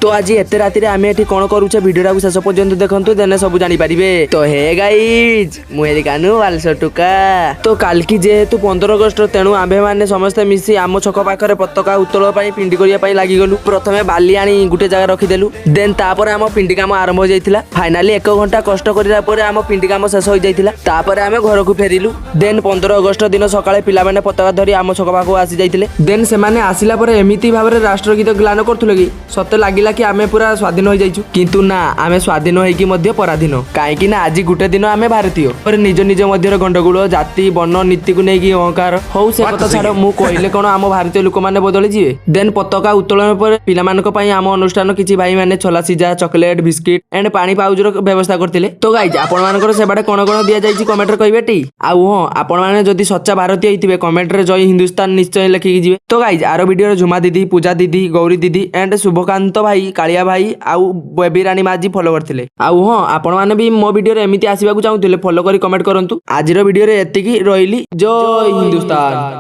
तो आज एत राति आम ये कौन करुचे भिडियो को शेष पर्यंत देखते देने सब जानीपारे। तो हे गाइज मुझे कानू वालस टुका। तो काल की जेहेतु 15 अगस्ट तेणु आम्भे मैंने समस्ते मिसी आम छक पाखे पताका उत्तोलन पिंडी करने लगिगलु। प्रथमे बाली आनी गोटे जगह रखिदेलु देन तापर आम पिंडी काम आरंभ हो जाइतिला। फाइनाली 1 घंटा कष्ट करिला परे आम पिंडी काम शेष हो जाइतिला। तापर आम घर को फेरिलु। देन 15 अगस्ट दिन सकाळे पिला माने पताका धरी आम छक पाखु आसी जाइतिले। देन से माने आसिला परे एमिति भाबरे राष्ट्रगीत गान करथुले कि सते लागिला कि आमे पूरा स्वाधीन हो जाइछु। किंतु ना आमे स्वाधीन होइकी मध्ये पराधीन काहेकि ना आज गुटे दिन आमे भारतीय पर निज निज मध्य गंडगोल जाति वर्ण नीति को नेकी अहंकार हौ से कथा छाड़ मु कहले कोन आम भारतीय लोक माने बदली जिवे। देन पताका उत्तोलन पर पिला मानक पई आम अनुष्ठान किछि भाई माने छोला सिजा चॉकलेट बिस्किट एंड पानी पाउजर व्यवस्था करथिले। तो गाइज आपण मानकर सेबाडे कोन कोन दिया जाइछि कमेंट रे कहबेटी। आउ हां आपण माने जदी सच्चा भारतीय हिथिबे कमेंट रे जय हिंदुस्तान निश्चय लिखिकी जिवे। तो गाइज आरो वीडियो रे झुमा दीदी पूजा दीदी गौरी दीदी एंड शुभकांत भाई कालिया भाई आउ बेबी रानी माजी फॉलो करथिले। आउ हां आपण माने भी मो वीडियो रे एमिति आसीबा को चाहुथिले फॉलो करी कमेंट करंतु। आजिरो वीडियो रे एतिकी रहिली जय हिंदुस्तान।